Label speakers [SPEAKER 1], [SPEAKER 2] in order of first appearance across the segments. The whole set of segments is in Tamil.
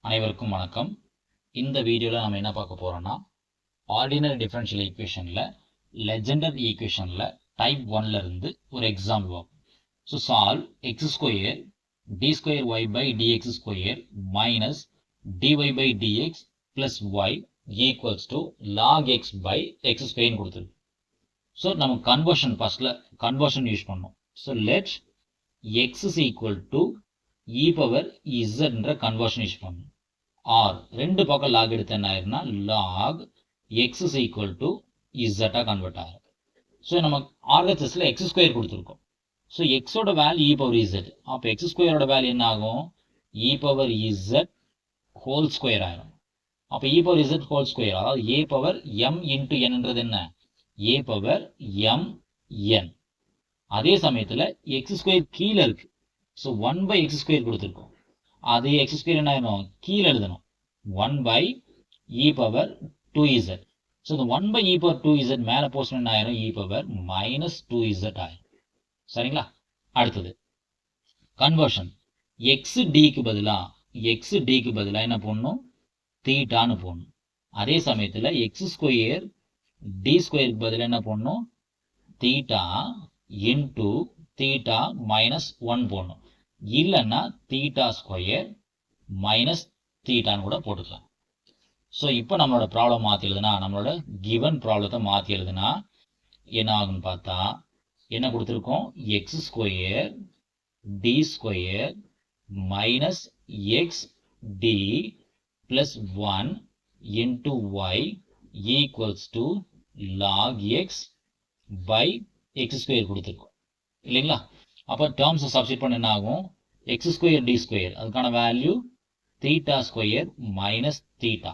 [SPEAKER 1] அனைவருக்கும் வணக்கம். இந்த வீடியோல நம்ம என்ன பார்க்க போறோம்னா ஆர்டினரி டிஃபரன்ஷியல் ஈக்குவேஷன்ல லெஜெண்டர் ஈக்குவேஷன்ல டைப் 1ல இருந்து ஒரு எக்ஸாம்பிள் பார்ப்போம். So solve x square d square y by dx square minus dy by dx plus y equals to log x by x ஸ்கொயர்னு கொடுத்துருக்கு. ஸோ நம்ம கன்வர்ஷன் ஃபர்ஸ்ட்ல கன்வர்ஷன் யூஸ் பண்ணோம். So let x is equal to e power இசட்ன்ற கன்வர்ஷன் யூஸ் பண்ணணும். ஆர் ரெண்டு பக்கம் லாக் எடுத்து என்ன ஆயிருன்னா log x is equal to இசட்டா convert ஆகும். ஸோ நம்ம ஆர்ஹெச்எஸ்ல எக்ஸ் ஸ்கொயர் கொடுத்துருக்கோம். ஸோ எக்ஸோட வேல்யூ இ பவர் இசட். அப்போ எக்ஸ் ஸ்கொயரோட வேல்யூ என்ன ஆகும்? இ பவர் இசட் ஹோல் ஸ்கொயர் ஆயிரும். அப்போ இ பவர் இசட் ஹோல் ஸ்கொயர், அதாவது ஏ பவர் எம் இன்டு என்னன்றது என்ன? A power M N. அதே சமயத்தில் எக்ஸ் ஸ்கொயர் கீழே இருக்கு. ஸோ 1 by எக்ஸ் ஸ்கொயர் கொடுத்துருக்கோம். அது எக்ஸ் ஸ்கொயர் என்ன ஆயிரும்? கீழே எழுதணும் 1 by E power 2z. So இந்த 1 by இ பவர் 2z மேலே போஸ்ட் என்ன ஆயிரும்? இ பவர் மைனஸ் 2z ஆயிரும். சரிங்களா? அடுத்தது கன்வர்ஷன். எக்ஸ் டிக்கு பதிலாக என்ன போடணும்? தீட்டான்னு போடணும். அதே சமயத்தில் எக்ஸ் ஸ்கொயர் டி ஸ்கொயருக்கு பதிலாக என்ன போடணும்? தீட்டா இன்டு தீட்டா மைனஸ் 1 போடணும். இல்லைன்னா தீட்டா ஸ்கொயர் மைனஸ் தீட்டான்னு கூட போட்டுக்கலாம். ஸோ இப்போ நம்மளோட ப்ராப்ளம் மாற்றி எழுதுனா, நம்மளோட கிவன் ப்ராப்ளத்தை மாற்றி எழுதுனா என்ன ஆகுன்னு பார்த்தா என்ன கொடுத்துருக்கோம்? X square d square minus x d plus 1 into y equals to log x by x square கொடுத்துருக்கோம் இல்லைங்களா? அப்போ டேர்ம்ஸை சப்ஸ்டிட் பண்ண என்ன ஆகும்? எக்ஸ் ஸ்கொயர் டி ஸ்கொயர் அதுக்கான value theta square minus theta,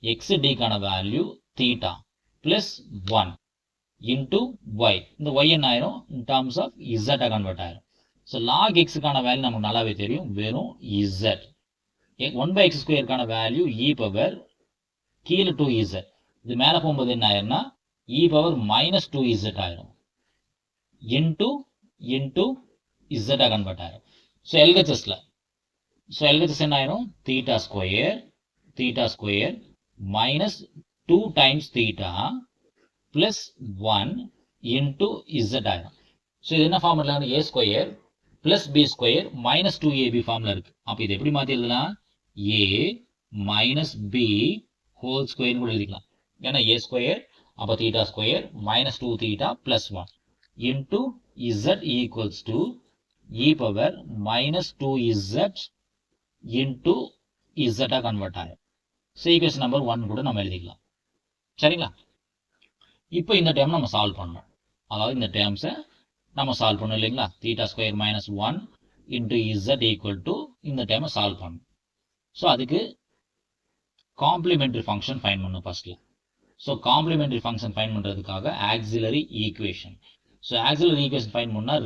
[SPEAKER 1] x டிக்கான value theta plus 1 into y. இந்த ஒய் என்ன ஆயிரும்? இன் டேர்ம்ஸ் ஆஃப் இசட்டை கன்வெர்ட் ஆயிரும். ஸோ லாக் எக்ஸுக்கான வேல்யூ நமக்கு நல்லாவே தெரியும், வெறும் z. 1 by X ஸ்கொயருக்கான value e power கீழே 2z. இது மேலே போகும்போது என்ன ஆயிரும்னா இ பவர் மைனஸ் 2z ஆயிரும் இன்டு இசட்டா கன்வெர்ட் ஆயிரும். ஸோ எல்ஹெச்எஸ் என்ன ஆயிரும்? Theta square minus 2 times theta plus 1 into z ஆயிரும். ஸோ இது என்ன formula? A square plus b square minus 2ab formula இருக்கு. அப்போ இது எப்படி மாற்றி எழுதலாம்? A minus b whole square கூட எழுதிக்கலாம். ஏன்னா ஏ ஸ்கொயர் அப்போ theta square minus 2 theta plus 1 into z equals to e power minus 2z into z convert ஆகும். ஸோ ஈக்குவேஷன் நம்பர் 1 கூட நம்ம எழுதிக்கலாம். சரிங்களா? இப்போ இந்த டேர்ம் நம்ம சால்வ் பண்ணணும். அதாவது இந்த டேர்ம்ஸை நம்ம சால்வ் பண்ணணும் இல்லைங்களா? Theta square minus 1 into z equal to இந்த டேர்மை சால்வ் பண்ணணும். ஸோ அதுக்கு காம்ப்ளிமெண்டரி ஃபங்க்ஷன் ஃபைண்ட் பண்ணணும் ஃபர்ஸ்ட்ல. ஸோ காம்ப்ளிமெண்டரி ஃபங்க்ஷன் ஃபைண்ட் பண்ணுறதுக்காக auxiliary equation. So auxiliary equation find பண்ணால்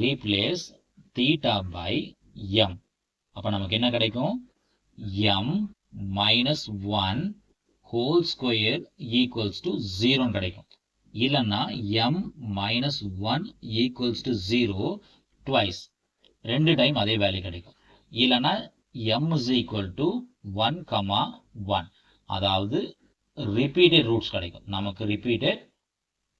[SPEAKER 1] ரீப்ளேஸ் தீட்டா பை எம். அப்போ நமக்கு என்ன கிடைக்கும்? M minus 1 whole square equals to 0 கிடைக்கும். இல்லைன்னா M minus 1 equals to 0 twice, 2 time அதே வேல்யூ கிடைக்கும். இல்லைன்னா எம் இஸ் ஈக்குவல் டு 1,1, அதாவது ரிப்பீட்டட் ரூட்ஸ் கிடைக்கும். நமக்கு ரிப்பீட்டட்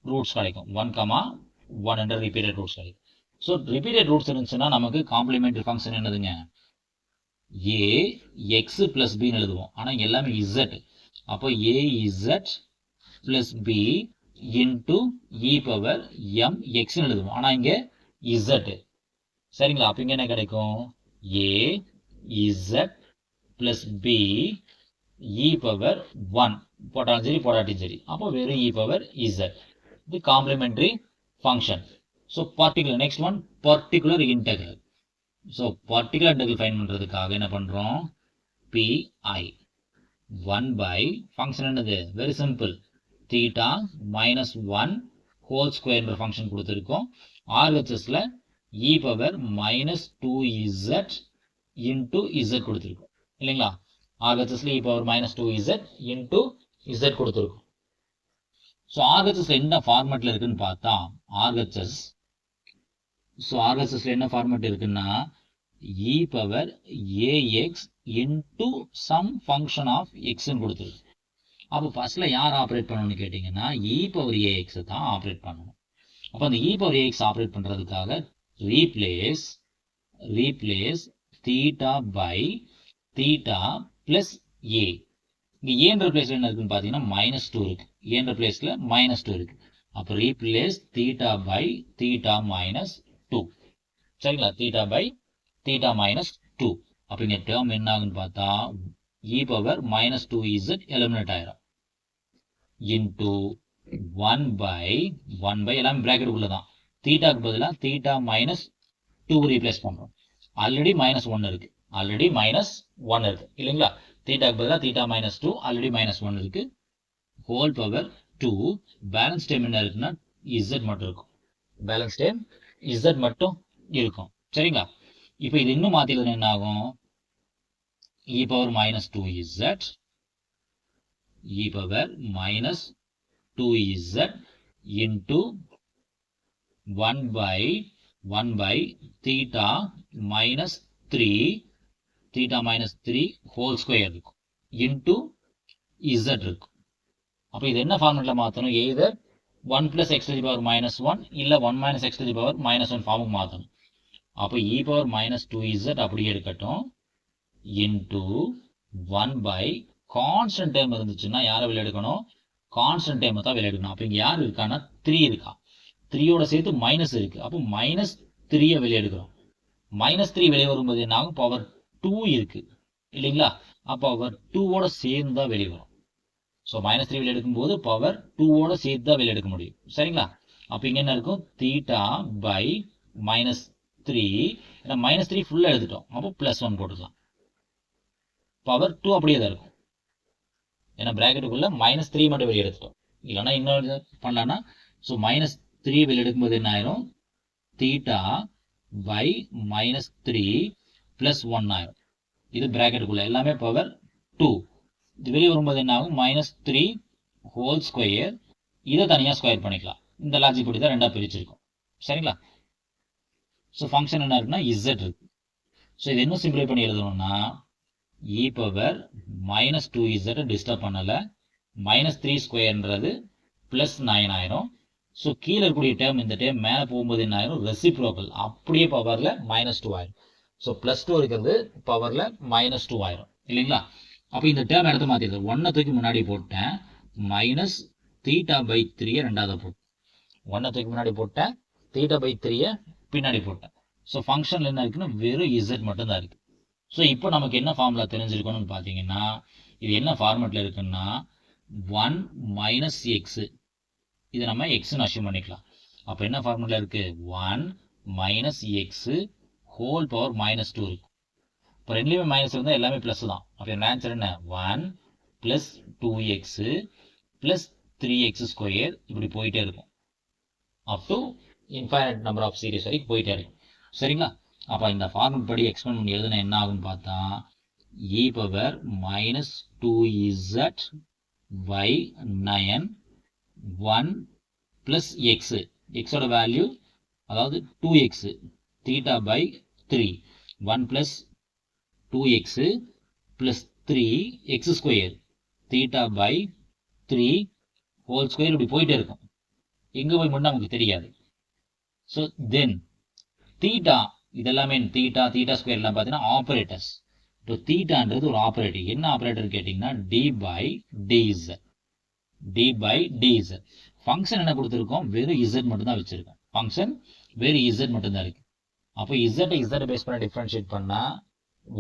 [SPEAKER 1] ரூட்ஸ் கிடைக்கும். 1,1 என்ற ரிப்பீட்டட் ரூட்ஸ் கிடைக்கும். ஸோ ரிப்பீட்டட் ரூட்ஸ் இருந்துச்சுன்னா நமக்கு காம்ப்ளிமெண்டரி ஃபங்க்ஷன் என்னதுங்க? ஏ எக்ஸ் பிளஸ் பின்னு எழுதுவோம். ஆனால் எல்லாமே இசட். அப்போ ஏ z plus B into e power M எக்ஸ்ன்னு எழுதுவோம். ஆனால் இங்கே இசட். சரிங்களா? அப்போ இங்கே என்ன கிடைக்கும்? A z plus b e power 1 போட்டாலும் சரி போடாட்டியும் சரி. அப்போ வெறும் இ பவர் இசட். இது complementary function. So next one particular integral. So particular integral find பண்ணுறதுக்காக என்ன பண்ணுறோம்? பிஐ 1 பை ஃபங்க்ஷன் என்னது? Very simple, theta minus 1 whole ஸ்கொயர்ன்ற ஃபங்க்ஷன் கொடுத்துருக்கோம். ஆர்ஹெச்எஸ்ல e power minus 2z into z கொடுத்துருக்கோம் இல்லைங்களா? ஆர்ஹெச்எஸ்ல e power minus 2z into z கொடுத்துருக்கோம். ஸோ ஆர்ஹெச்எஸ்ல என்ன ஃபார்மேட்ல இருக்குன்னு பார்த்தா ஆர்ஹெச்எஸ்ல என்ன ஃபார்மேட் இருக்குன்னா e power ax into some function of எக்ஸ்ன்னு கொடுத்துருக்கு. அப்போ ஃபர்ஸ்ட்ல யார் ஆப்ரேட் பண்ணணும்னு கேட்டிங்கன்னா இ பவர் ஏஎக்ஸ் தான் ஆப்ரேட் பண்ணணும். அப்போ அந்த இ பவர் ஏஎக்ஸ் ஆப்ரேட் பண்ணுறதுக்காக replace theta by theta plus a. இங்கே ஏன்ற பிளேஸ்ல என்ன இருக்குன்னு பார்த்தீங்கன்னா -2 இருக்கு. ஏன்ற பிளேஸ்ல -2 இருக்கு. அப்போ ரீப்ளேஸ் தீட்டா பை தீட்டா -2. சரிங்களா? Theta by theta -2. அப்போ இங்கே டேர்ம் என்ன ஆகுன்னு பார்த்தா இ பவர் -2z எலிமினேட் ஆயிரும். இன்டூ 1 எல்லாமே பிராக்கெட் உள்ளதான். தீட்டாக்கு பதிலாக தீட்டா -2 ரீப்ளேஸ் பண்றோம். ஆல்ரெடி -1 இருக்கு. இல்லைங்களா? தீட்டாக்கு பதிலாக தீட்டா -2 ஆல்ரெடி -1 இருக்கு. ஹோல் பவர் 2 பேலன்ஸ் டைம் என்ன இருக்குன்னா z மட்டும் இருக்கும். பேலன்ஸ் டைம் z மட்டும் இருக்கும். சரிங்களா? இப்போ இது இன்னும் மாத்திக்கிறது என்ன ஆகும்? e power -2z e power -2z into 1 theta -3 whole square இருக்கும் into z இருக்கும். அப்போ இது என்ன ஃபார்முலா மாற்றணும்? either 1 plus x to the power -1 இல்ல 1 minus x to the power -1 ஃபார்முக்கு மாற்றணும். அப்போ e பவர் -2z அப்படியே இருக்கட்டும் into 1 கான்ஸ்டன்ட் டைம் இருந்துச்சுன்னா யாரை வெளியே எடுக்கணும்? கான்ஸ்டன்ட் டைம் தான் வெளியே எடுக்கணும். அப்போ இங்கே யார் இருக்கான்னா 3 இருக்கா. 3யோட சேர்த்து மைனஸ் இருக்கு. அப்போ -3 வெளியே எடுக்கிறோம். -3 வெளியே வரும்போது என்ன ஆகும்? பவர் 2 இருக்கு இல்லைங்களா? அப்போ பவர் 2வோட சேர்ந்து தான் வெளியே வரும். ஸோ -3 வெளியே எடுக்கும்போது பவர் 2வோட சேர்த்து தான் வெளியே எடுக்க முடியும். சரிங்களா? அப்போ இங்கே என்ன இருக்கும்? Theta by -3. ஏன்னா -3 ஃபுல்லாக எடுத்துட்டோம். அப்போ +1 போட்டுக்கலாம். பவர் 2 அப்படியே தான் இருக்கும். ஏன்னா பிராக்கெட்டுக்குள்ள -3 மட்டும் வெளியே எடுத்துட்டோம். இல்லைன்னா இன்னொரு பண்ணலாம்னா ஸோ -3 வெளியே எடுக்கும்போது என்ன ஆயிரும்? தீட்டா பை -3 +1 ஆயிரும். இது பிராக்கெட்டுக்குள்ள எல்லாமே பவர் 2. இது வெளியே வரும்போது என்ன ஆகும்? -3 ஹோல் ஸ்கொயர். இதை தனியாக ஸ்கொயர் பண்ணிக்கலாம். இந்த லாஜிக் படி தான் ரெண்டா பிரிச்சிருக்கும். சரிங்களா? ஸோ ஃபங்க்ஷன் என்ன இருக்குன்னா z இருக்கு. ஸோ இது இன்னும் சிம்பிளை பண்ணி எழுதணும்னா e பவர் -2z டிஸ்டர்ப் பண்ணல. -3 ஸ்கொயர்ன்றது +9 ஆயிரும். ஸோ கீழே இருக்கக்கூடிய டேர்ம் இந்த டேர்ம் மேலே போகும்போது என்ன ஆயிரும்? ரெசிப்ரோக்கல் அப்படியே பவர்ல -2 ஆயிரும். ஸோ +2 இருக்கிறது பவர்ல -2 ஆயிரும் இல்லைங்களா? அப்போ இந்த டேர்ம் எடுத்து மாத்திடுது. 1 தூக்கி முன்னாடி போட்டேன். -θ/3 ரெண்டாவது போட்டேன். 1 தூக்கி முன்னாடி போட்டேன். θ/3 பின்னாடி போட்டேன். ஸோ ஃபங்க்ஷன்ல என்ன இருக்குன்னா வெறும் z மட்டும் தான் இருக்கு. ஸோ இப்போ நமக்கு என்ன ஃபார்முலா தெரிஞ்சிருக்கணும்னு பார்த்தீங்கன்னா இது என்ன ஃபார்மெட்ல இருக்குன்னா 1 - x. இதை நம்ம எக்ஸ்ன்னு அஷ்யூம் பண்ணிக்கலாம். அப்போ என்ன ஃபார்முலா இருக்கு? 1 - x ஹோல் பவர் -2 இருக்கு. இப்போ ரெண்டுலேயுமே மைனஸ் இருந்தால் எல்லாமே ப்ளஸ் தான். அப்போ என்ன ஆன்சர் என்ன? 1 + 2x + 3x ஸ்கொயர் இப்படி போயிட்டே இருக்கும். Up to infinite number of series வரைக்கும் போயிட்டே இருக்கும். சரிங்களா? அப்போ இந்த ஃபார்முலா படி எக்ஸ்பெண்ட் பண்ணி எழுதுனா என்ன ஆகும்னு பார்த்தா e power -2z by 9 1 plus x. xோட வேல்யூ அதாவது 2x θ/3 1 plus 2x plus 3x square θ/3 whole square இப்படி போயிட்டே இருக்கும். எங்கே போய் மட்டும் நமக்கு தெரியாது. ஸோ தென் தீட்டா இதெல்லாமே தீட்டா ஸ்கொயர் எல்லாம் பார்த்தீங்கன்னா ஆப்ரேட்டர்ஸ். இப்போ தீட்டான்றது ஒரு ஆப்ரேட்டர். என்ன ஆப்ரேட்டர் கேட்டிங்கன்னா d/dz. ஃபங்க்ஷன் என்ன கொடுத்துருக்கோம்? வெறும் z மட்டும் தான் வச்சிருக்கோம். ஃபங்க்ஷன் வெறும் z மட்டும் தான் இருக்கு. அப்போ z பேஸ் பண்ண டிஃபரன்ஷியேட் பண்ணா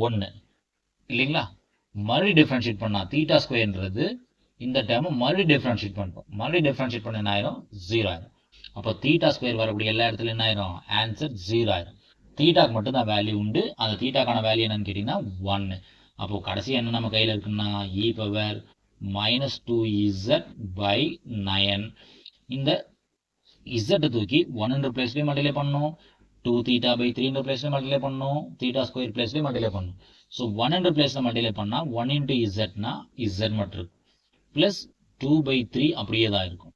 [SPEAKER 1] 1 இல்லைங்களா? மறுபடியும் டிஃபரன்ஷியேட் பண்ணா தீட்டா ஸ்கொயர்ன்றது இந்த டைம் மறுபடியும் டிஃபரன்ஷியேட் பண்ணுறோம். மறுபடியும் டிஃபரன்ஷியேட் பண்ண என்ன ஆயிரும்? 0 ஆயிரும். அப்போ தீட்டா ஸ்கொயர் வரக்கூடிய எல்லா இடத்துல என்ன ஆயிரும்? ஆன்சர் 0 ஆயிரும். தீட்டாக்கு மட்டும் தான் வேல்யூ உண்டு. அந்த தீட்டாக்கான வேல்யூ என்னன்னு கேட்டிங்கன்னா 1. அப்போ கடைசி என்ன நம்ம கையில் இருக்குன்னா e பவர் -2z by 9. இந்த z தூக்கி 1 பிளேஸ்லேயே மல்டிப்ளை பண்ணணும். 2θ/3 பிளேஸ்லேயே மல்டிப்ளை பண்ணணும். தீட்டா ஸ்கொயர் பிளேஸ்லேயே மல்டிப்ளை பண்ணணும். ஸோ 1 பிளேஸில் மல்டிப்ளை பண்ணால் 1 × zனா z மட்டும் இருக்கும். ப்ளஸ் 2/3 அப்படியே தான் இருக்கும்.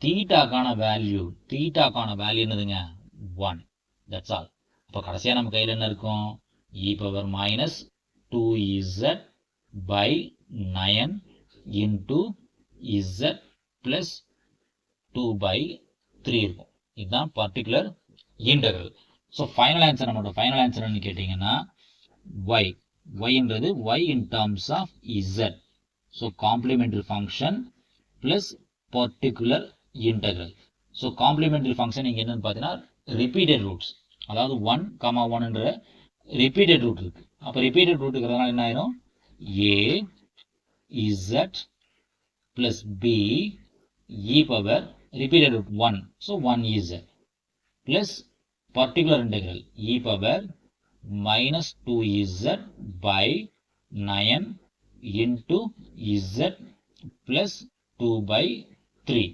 [SPEAKER 1] தீட்டாக்கான வேல்யூ என்னதுங்க? 1. That's all. அப்போ கடைசியாக நம்ம கையில் என்ன இருக்கும்? e power 2z by 9 into z plus 2 by 3 இருக்கும். இதுதான் particular integral. So final answer, நம்மளோட ஃபைனல் ஆன்சர் என்ன கேட்டிங்கன்னா y. yன்றது y in terms of z. So complementary function plus particular integral. So complementary function இங்கே என்னன்னு பார்த்தீங்கன்னா ரிப்பீட்டட் ரூட்ஸ், அதாவது 1,1என்ற ரிப்பீட்டட் ரூட் இருக்கு. அப்போ ரிப்பீட்டட் ரூட் இருக்கிறதுனால என்ன ஆயிரும், a z plus b e power repeated root 1, so 1z plus particular integral e power minus 2z by 9 into z plus 2 by 3.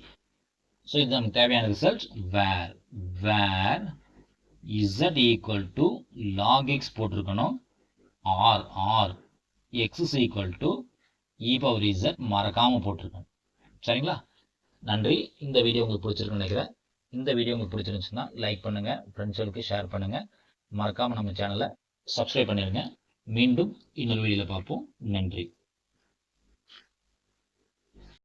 [SPEAKER 1] So இது நமக்கு தேவையான result. where z equal to log x போட்டிருக்கணும், or x is equal to e power z மறக்காம போட்டிருக்கணும். சரிங்களா? நன்றி. இந்த வீடியோ உங்களுக்கு பிடிச்சிருக்குன்னு நினைக்கிறேன். இந்த வீடியோ உங்களுக்கு பிடிச்சிருந்துச்சுன்னா லைக் பண்ணுங்க, ஃப்ரெண்ட்ஸ்களுக்கு ஷேர் பண்ணுங்க, மறக்காம நம்ம சேனலை சப்ஸ்கிரைப் பண்ணிடுங்க. மீண்டும் இன்னொரு வீடியோவில் பார்ப்போம். நன்றி.